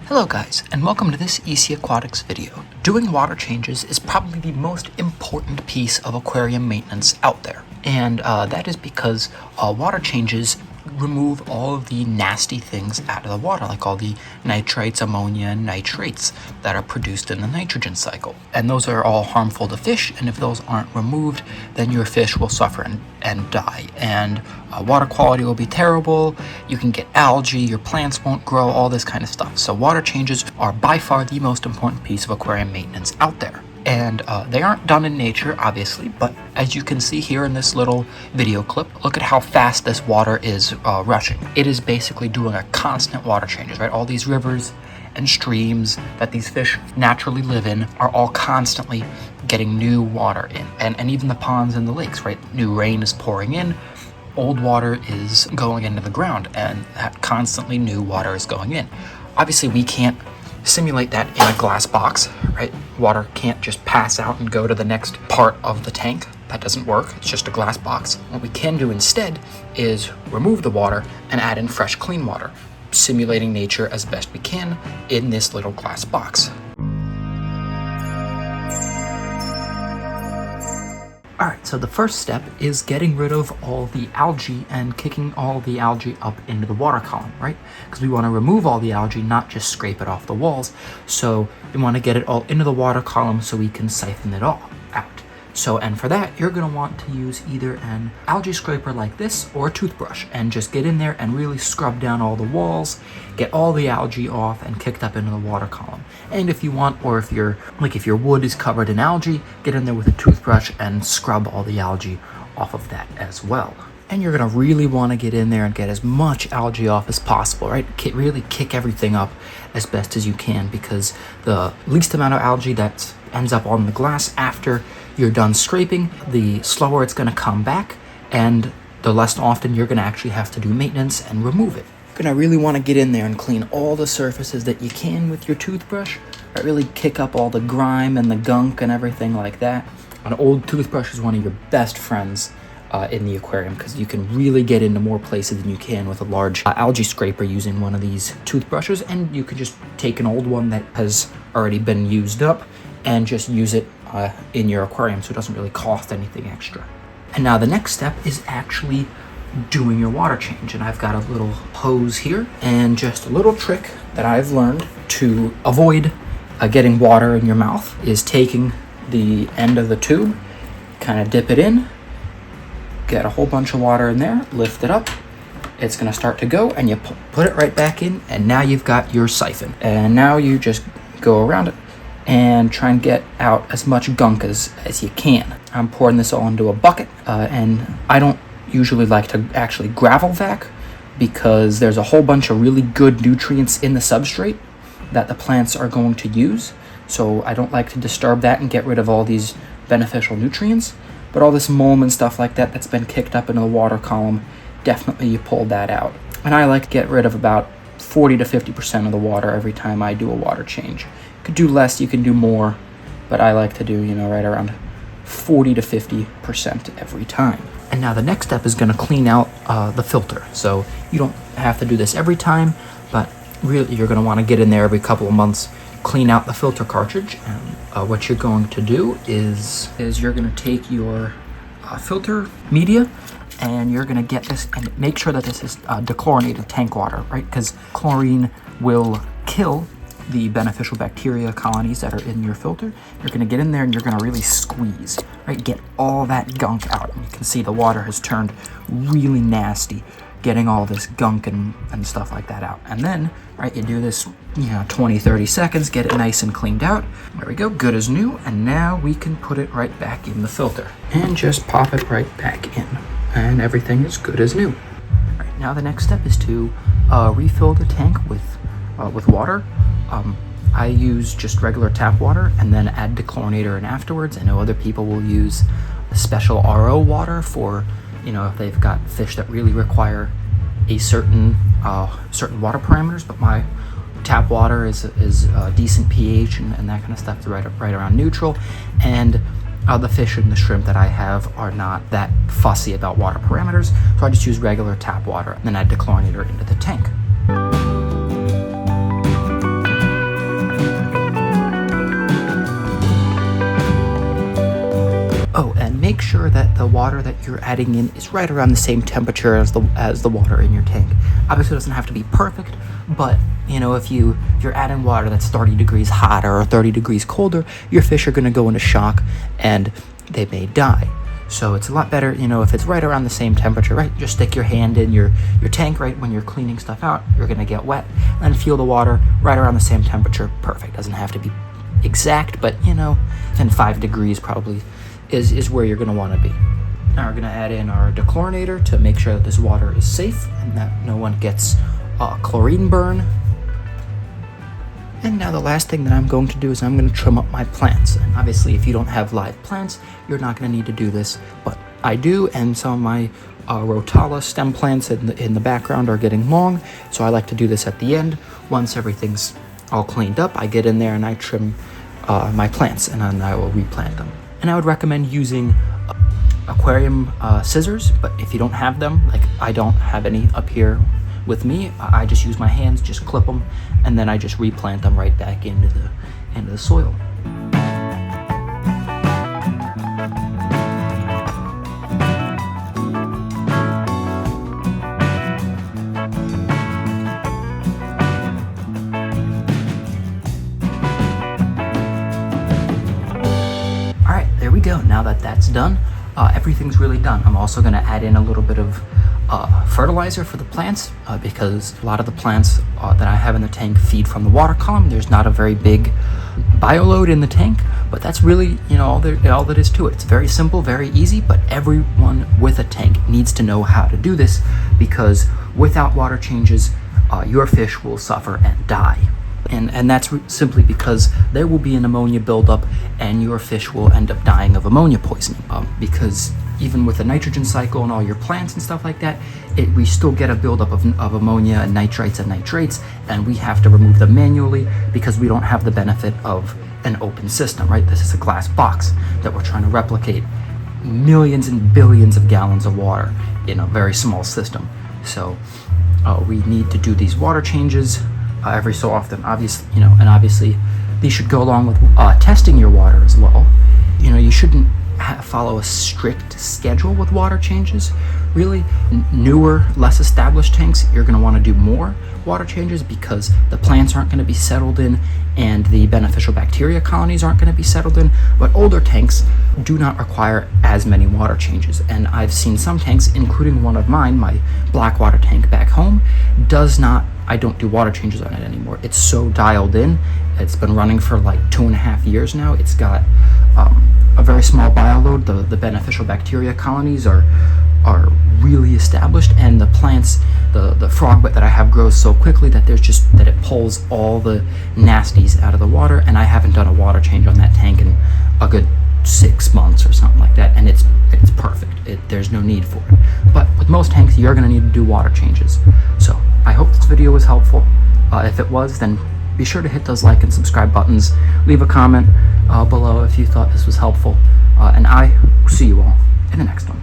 Hello guys, and welcome to this EC Aquatics video. Doing water changes is probably the most important piece of aquarium maintenance out there. And that is because water changes remove all of the nasty things out of the water, like all the nitrates, ammonia, and nitrates that are produced in the nitrogen cycle. And those are all harmful to fish, and if those aren't removed, then your fish will suffer and die. And water quality will be terrible, you can get algae, your plants won't grow, all this kind of stuff. So water changes are by far the most important piece of aquarium maintenance out there. And they aren't done in nature, obviously, but as you can see here in this little video clip, look at how fast this water is rushing. It is basically doing a constant water changes, right? All these rivers and streams that these fish naturally live in are all constantly getting new water in. And even the ponds and the lakes, right? New rain is pouring in, old water is going into the ground, and that constantly new water is going in. Obviously, we can't simulate that in a glass box, right? Water can't just pass out and go to the next part of the tank. That doesn't work. It's just a glass box. What we can do instead is remove the water and add in fresh, clean water, simulating nature as best we can in this little glass box. Alright, so the first step is getting rid of all the algae and kicking all the algae up into the water column, right? Because we want to remove all the algae, not just scrape it off the walls. So we want to get it all into the water column so we can siphon it all out. So, and for that, you're going to want to use either an algae scraper like this or a toothbrush and just get in there and really scrub down all the walls, get all the algae off and kicked up into the water column. And if you want, or if your wood is covered in algae, get in there with a toothbrush and scrub all the algae off of that as well. And you're going to really want to get in there and get as much algae off as possible, right? Really kick everything up as best as you can, because the least amount of algae that ends up on the glass after you're done scraping, the slower it's going to come back, and the less often you're going to actually have to do maintenance and remove it. You're going to really want to get in there and clean all the surfaces that you can with your toothbrush. Right? Really kick up all the grime and the gunk and everything like that. An old toothbrush is one of your best friends in the aquarium, because you can really get into more places than you can with a large algae scraper using one of these toothbrushes. And you could just take an old one that has already been used up and just use it in your aquarium, so it doesn't really cost anything extra. And now the next step is actually doing your water change. And I've got a little hose here, and just a little trick that I've learned to avoid getting water in your mouth is taking the end of the tube, kind of dip it in, get a whole bunch of water in there, lift it up, it's going to start to go, and you put it right back in, and now you've got your siphon. And now you just go around it and try and get out as much gunk as you can. I'm pouring this all into a bucket, and I don't usually like to actually gravel vac, because there's a whole bunch of really good nutrients in the substrate that the plants are going to use. So I don't like to disturb that and get rid of all these beneficial nutrients. But all this mold and stuff like that that's been kicked up into the water column, definitely you pull that out. And I like to get rid of about 40 to 50% of the water every time I do a water change. You could do less, you can do more, but I like to do, right around 40 to 50% every time. And now the next step is going to clean out the filter. So you don't have to do this every time, but really you're going to want to get in there every couple of months, clean out the filter cartridge. And what you're going to do is you're going to take your filter media, and you're going to get this and make sure that this is dechlorinated tank water, right? Because chlorine will kill the beneficial bacteria colonies that are in your filter. You're going to get in there and you're going to really squeeze, right? Get all that gunk out. And you can see the water has turned really nasty, getting all this gunk and stuff like that out. And then, right, you do this, 20, 30 seconds, get it nice and cleaned out. There we go, good as new. And now we can put it right back in the filter and just pop it right back in. And everything is good as new. All right, now the next step is to refill the tank with water. I use just regular tap water and then add dechlorinator in afterwards. I know other people will use a special RO water for, if they've got fish that really require a certain water parameters, but my tap water is decent pH and that kind of stuff. It's right around neutral. And the fish and the shrimp that I have are not that fussy about water parameters, so I just use regular tap water and then add dechlorinator into the tank. sure that the water that you're adding in is right around the same temperature as the water in your tank. Obviously, it doesn't have to be perfect, but if you're adding water that's 30 degrees hotter or 30 degrees colder, your fish are going to go into shock and they may die. So it's a lot better, if it's right around the same temperature, right? Just stick your hand in your tank right when you're cleaning stuff out. You're going to get wet, and feel the water right around the same temperature. Perfect. Doesn't have to be exact, but within 5 degrees probably is where you're going to want to be. Now we're going to add in our dechlorinator to make sure that this water is safe and that no one gets chlorine burn. And now the last thing that I'm going to do is I'm going to trim up my plants. And obviously, if you don't have live plants, you're not going to need to do this, but I do, and some of my rotala stem plants in the background are getting long, so I like to do this at the end. Once everything's all cleaned up, I get in there and I trim my plants, and then I will replant them. And I would recommend using aquarium scissors, but if you don't have them, like I don't have any up here with me, I just use my hands, just clip them, and then I just replant them right back into the soil. Alright, there we go. Now that that's done, everything's really done. I'm also going to add in a little bit of fertilizer for the plants because a lot of the plants that I have in the tank feed from the water column. There's not a very big bioload in the tank, but that's really all that is to it. It's very simple, very easy, but everyone with a tank needs to know how to do this because without water changes, your fish will suffer and die. And that's simply because there will be an ammonia buildup and your fish will end up dying of ammonia poisoning because even with the nitrogen cycle and all your plants and stuff like that, we still get a buildup of ammonia and nitrites and nitrates, and we have to remove them manually because we don't have the benefit of an open system, right? This is a glass box that we're trying to replicate millions and billions of gallons of water in a very small system. So we need to do these water changes every so often, obviously, and obviously these should go along with testing your water as well. You shouldn't follow a strict schedule with water changes. Really, newer, less established tanks, you're going to want to do more water changes because the plants aren't going to be settled in and the beneficial bacteria colonies aren't going to be settled in. But older tanks do not require as many water changes. And I've seen some tanks, including one of mine, my black water tank back home, I don't do water changes on it anymore. It's so dialed in. It's been running for like 2.5 years now. It's got a very small bioload. The beneficial bacteria colonies are really established, and the plants, the froglet that I have grows so quickly that that it pulls all the nasties out of the water. And I haven't done a water change on that tank in a good 6 months or something like that, and it's perfect. There's no need for it. But with most tanks, you're going to need to do water changes. So I hope this video was helpful. If it was, then be sure to hit those like and subscribe buttons. Leave a comment below if you thought this was helpful. And I will see you all in the next one.